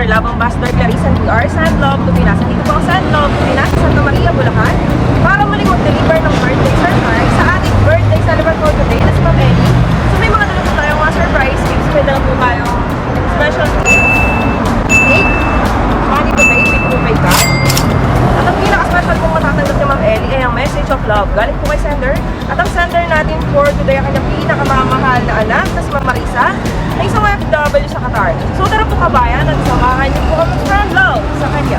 Love Ambassador Clarice and we are Sandlove Tupinas. Dito po ang Sandlove Tupinas, Santa Maria, Bulacan para muling mag-deliver ng birthday surprise sa ating birthday celebrant for today na si Ma'am Ellie. So may mga dala po tayong mga surprise gifts. May dala po tayong special gift, cake, money to pay, with to pay cash. At ang pinaka-special pong matatanggap ni Ma'am Ellie ay ang message of love galing po kay sender. At ang sender natin for today ang kanyang pinakamamahal na anak na si Ma'am Marisa na isang OFW sa Qatar. So tara po kabayan at samahan niyo po kami sa love sa kanya.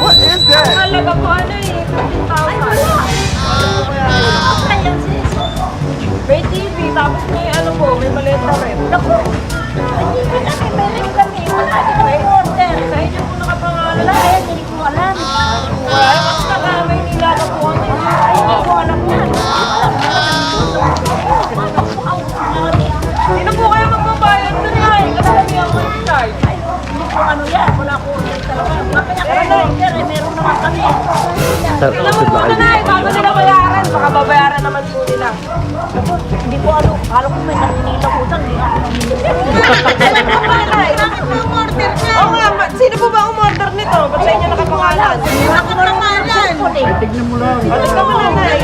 What is that? Halaga po ano eh, 15,000. Ay wala! May TV, tapos may ano po, may maleta rin. Naku! Hindi ko na may kami. Wala din may order. Sa inyo po nakapangalan. Wala eh, hindi ko alam. Wala, basta na may nilaga po kami. Ay, hindi ko alam yan. Sino po kayo magbabayad doon ay? Kasi kami ang mag-charge. Ay, hindi ko ano yan. Wala ko order talaga. Kapanya ko na order eh. Meron naman kami. Tingnan mo muna na eh, bago nila bayaran. Baka babayaran naman po nila. Hindi ko ano. Kala ko may naninilang utang. Hindi ako naninilang. Bakit mo umorder niya? Oo nga, sino po ba umorder nito? Ba't sa inyo nakapangalan? Ako pangalan. Tignan mo lang. Ba't ka mo nanay?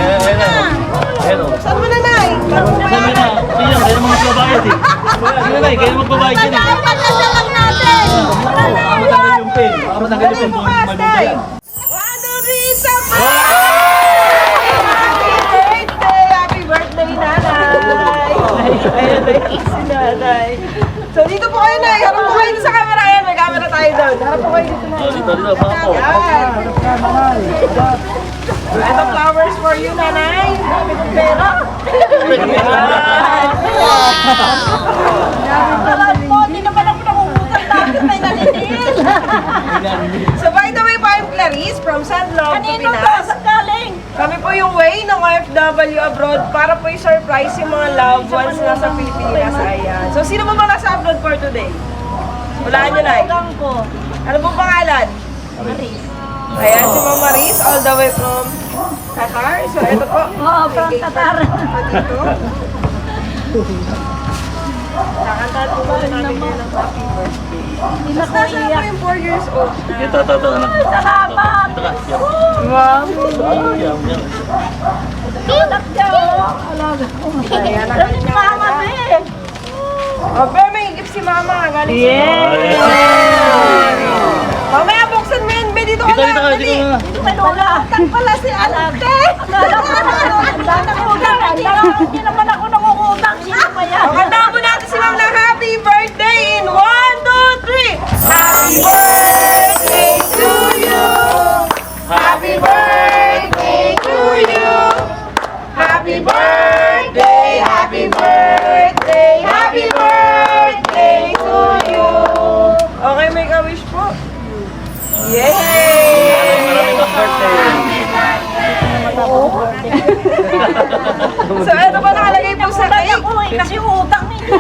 Saan mo nanay? Sabi na, siya, kaya naman magbabayad eh. Sige na, kaya magbabayad yan eh. Pagkasya lang natin. Wala na yan. Matanggal yung pin. Matanggal yung Dali pin. bukas, tay! 1, 2, 3, 4! Happy birthday, nanay! Ayun, nag-kiss si nanay. So, dito po kayo, nay. Harap po kayo sa camera. Ayan, may camera tayo doon. Harap po kayo dito, nay. Dito, baka po. Yan. Ito, flowers for you, nanay. Dami kong pera. Hindi naman ako nakukutang dati. May naninil. So, by the way, I'm Clarice from Sandlove Kanino to? Tupinas. Saan galing? Kami po yung way ng OFW abroad para po i-surprise yung mga loved ones na sa Pilipinas. Ayan. So, sino mo ba nasa abroad for today? Hulaan nyo na eh. Ugang ko. Ano pong pangalan? Maris. Ayan, si Ma'am Maris, all the way from Qatar. So, ito po. Oo, from Qatar. Dito. Kakantahan po ba namin kayo ng happy birthday? Hindi na ko Nasa po iyak. yung 4 years old na. Ito, anak. Salamat. Ito ka, yan. Wow. Yan, yan. Anak niya. Alaga ko. Ayan, ang Dali kanyang mama, anak. be. Oh, pero may gift si Mama. Galing si Mamaya, buksan mo yun, be. Dito ka Dito, lang. dito ka, Dali. dito ka. May nulaktan pala si Alante. Akala ko nakakutang. Hindi naman ako nakukutang. Sino pa yan? Kantahan mo natin si Ma'am ng happy birthday in 1, 2, 3. Happy birthday to you. Happy birthday to you. Happy birthday, happy birthday, happy birthday to you. Okay, make a wish po. Yay! Maraming birthday. So, ito pa nakalagay po sa cake. Ako eh, kasi utang ninyo.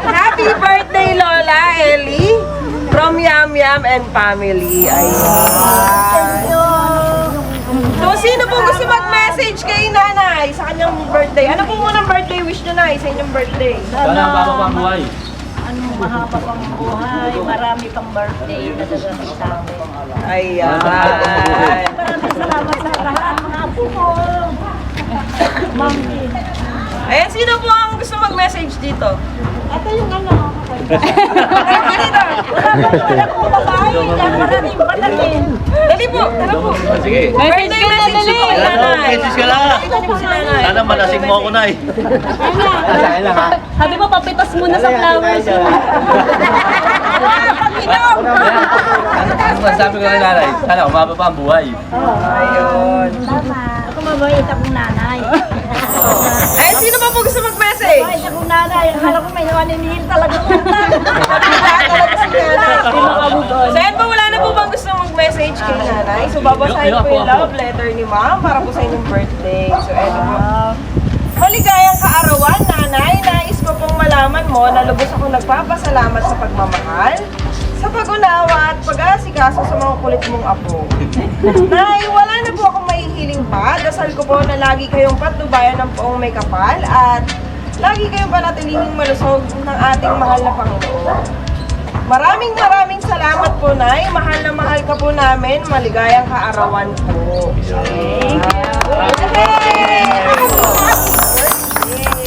Happy birthday, Lola Ellie, from Yam Yam and Family. Ayan. So, sino po gusto mag-message kay nanay sa kanyang birthday? Ano po munang birthday wish nyo, nay, sa inyong birthday? Sana ang baba pang buhay. Ano, mahaba pang buhay, marami pang birthday na dadating sa akin. Ayan. Maraming salamat sa lahat, mga apo ko. Ma'am, Ayan, sino po ang gusto mag-message dito? ito yung ano. Tara po dito. Wala ko babae, yan maraming palakin. Dali po, tara po. Sige. Birthday message po kay nanay. Message ka lang. Ito po si nanay. Sana malasing mo ako na eh. Sabi mo, papitas muna sa flowers. Pag-inom! Sabi ko na nanay, sana umaba pa ang buhay. Ayun. Tama. Ako mabait akong nanay. Ay, sino pa po gusto mag-message? Mabait akong nanay. Akala ko may naninihil talaga utang. So yan po, wala na po bang gusto mag-message kay nanay? So babasahin po yung love letter ni ma'am para po sa inyong birthday. So eto po. Maligayang kaarawan, nanay. Nais ko pong malaman mo na lubos akong nagpapasalamat sa pagmamahal, sa pag-unawa at pag-aasikaso sa mga kulit mong apo. Nay, wala na po akong mahihiling pa. Dasal ko po na lagi kayong patnubayan ng poong may kapal at lagi kayong panatilihing malusog ng ating mahal na Panginoon. Maraming salamat po, Nay. Mahal na mahal ka po namin. Maligayang kaarawan po. Thank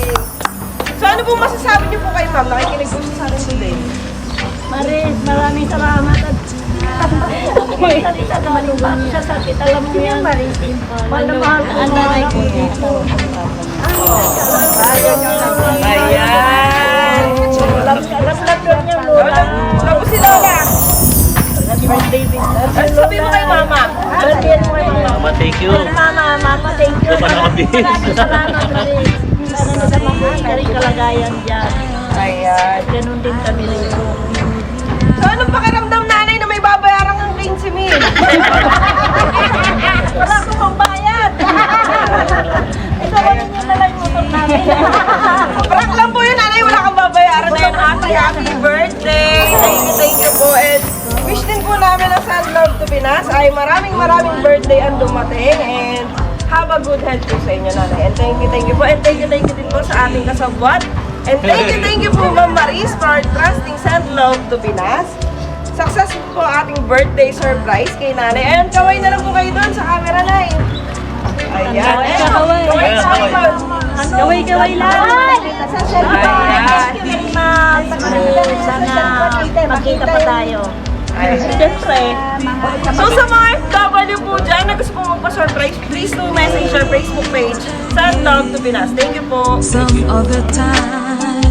you. So ano po masasabi niyo po kay Ma'am? Nakikinig po siya sa atin today. Maris, maraming salamat at salita naman yung bakit sa sakit. Alam mo yan, Maris. Mahal na mahal ko mga ako dito. Ayan! Alam doon niya, Lola. Tapos si Lola. Birthday, Ano sabi mo kay Mama? birthday mo kayo. Mama, thank you. Mama, thank you. Ito pa nakabis. Maraming salamat, Maris. Sana nasa mabuhay ka rin kalagayan dyan. Ayan. Ganun din kami rito. So anong pakiramdam, Nanay, na may babayaran ng 15,000? Wala akong pambayad. Ikaw rin yung lalay motor namin. Prank lang po yun, Nanay. Wala kang babayaran. Ayan, happy birthday. Thank you po. And wish din po namin na Send Love to Pinas ay maraming birthday ang dumating. And have a good health po sa inyo, Nanay. And thank you po. And thank you din po sa ating kasabwat. And thank you po, Ma'am Maris, for trusting Send Love to Pinas. Successful po ating birthday surprise kay Nanay. Ayan, kaway na lang po kayo doon sa camera, Nay. Ayan. Gaway lang. Ayan. Sana magkita pa tayo. Siyempre. So sa mga FW po dyan na gusto po magpa-surprise, please do message our Facebook page, Send Love to Pinas. Thank you po. Some other time